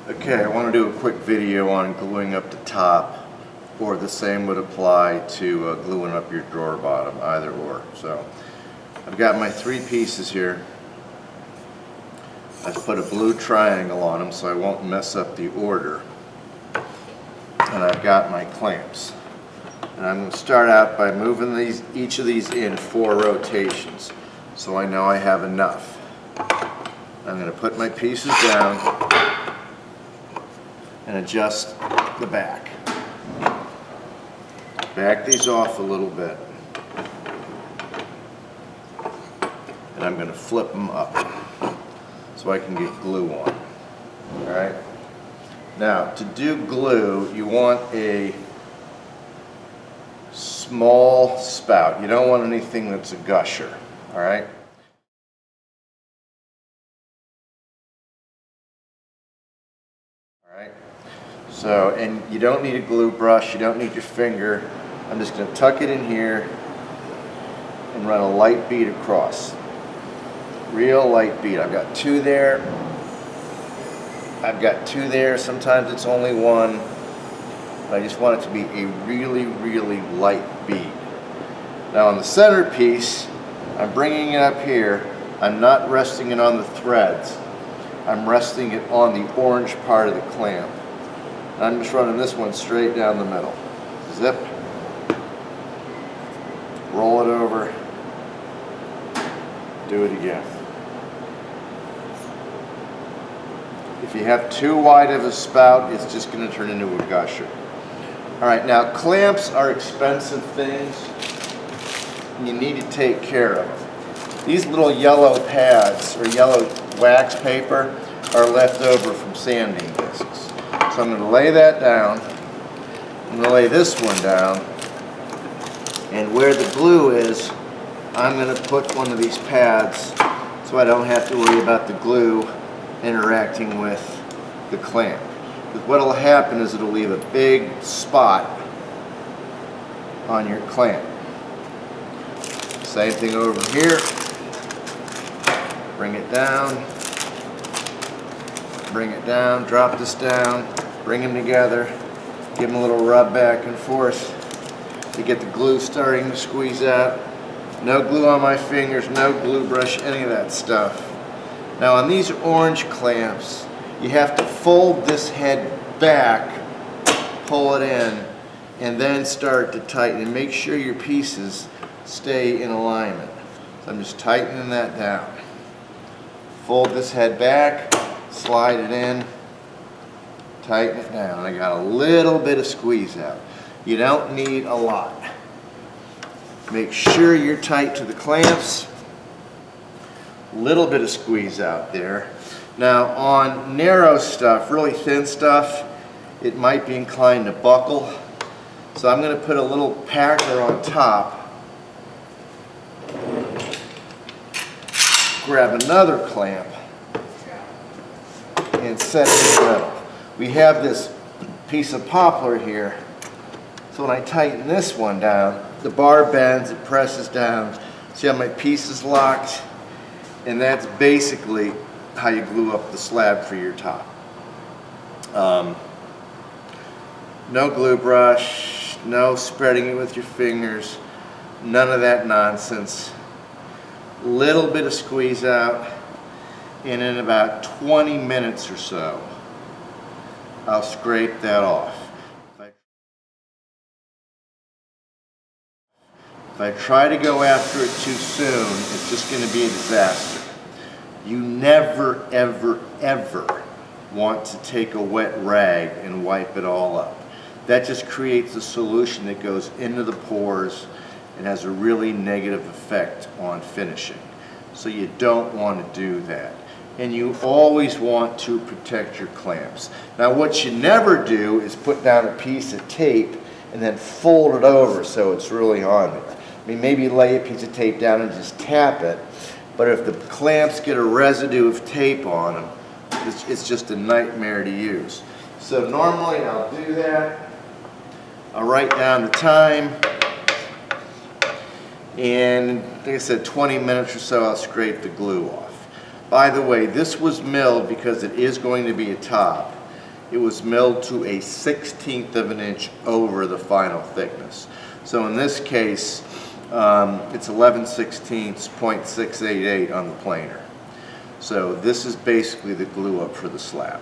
Okay, I want to do a quick video on gluing up the top, or the same would apply to gluing up your drawer bottom, either or. So I've got my three pieces here. I've put a blue triangle on them so I won't mess up the order. And I've got my clamps. And I'm going to start out by moving each of these in 4 rotations so I know I have enough. I'm going to put my pieces down and adjust the back. Back these off a little bit. And I'm going to flip them up so I can get glue on. Alright? Now, to do glue, you want a small spout. You don't want anything that's a gusher. Alright? Alright? So, and you don't need a glue brush, you don't need your finger. I'm just going to tuck it in here and run a light bead across. Real light bead. I've got 2 there. I've got 2 there. Sometimes it's only 1. But I just want it to be a really, really light bead. Now on the center piece, I'm bringing it up here. I'm not resting it on the threads. I'm resting it on the orange part of the clamp. I'm just running this one straight down the middle. Zip. Roll it over. Do it again. If you have too wide of a spout, it's just going to turn into a gusher. Alright, now clamps are expensive things and you need to take care of them. These little yellow pads or yellow wax paper are left over from sanding discs. So I'm going to lay that down. I'm going to lay this one down, and where the glue is, I'm going to put one of these pads so I don't have to worry about the glue interacting with the clamp. Because what will happen is it'll leave a big spot on your clamp. Same thing over here. Bring it down. Bring it down. Drop this down. Bring them together. Give them a little rub back and forth to get the glue starting to squeeze out. No glue on my fingers, no glue brush, any of that stuff. Now on these orange clamps, you have to fold this head back, pull it in, and then start to tighten and make sure your pieces stay in alignment. So I'm just tightening that down. Fold this head back, slide it in, tighten it down. I got a little bit of squeeze out. You don't need a lot. Make sure you're tight to the clamps. Little bit of squeeze out there. Now on narrow stuff, really thin stuff, it might be inclined to buckle. So I'm going to put a little packer on top. Grab another clamp and set it in the middle. We have this piece of poplar here. So when I tighten this one down, the bar bends, it presses down. See how my piece is locked? And that's basically how you glue up the slab for your top. No glue brush, no spreading it with your fingers, none of that nonsense. Little bit of squeeze out, and in about 20 minutes or so, I'll scrape that off. If I try to go after it too soon, it's just going to be a disaster. You never, ever, ever want to take a wet rag and wipe it all up. That just creates a solution that goes into the pores and has a really negative effect on finishing. So you don't want to do that. And you always want to protect your clamps. Now what you never do is put down a piece of tape and then fold it over so it's really on there. I mean, maybe lay a piece of tape down and just tap it, but if the clamps get a residue of tape on them, it's just a nightmare to use. So normally I'll do that. I'll write down the time, and like I said, 20 minutes or so I'll scrape the glue off. By the way, this was milled because it is going to be a top. it was milled to a 1/16 of an inch over the final thickness. So in this case, it's 11/16, 0.688 on the planer. So this is basically the glue up for the slab.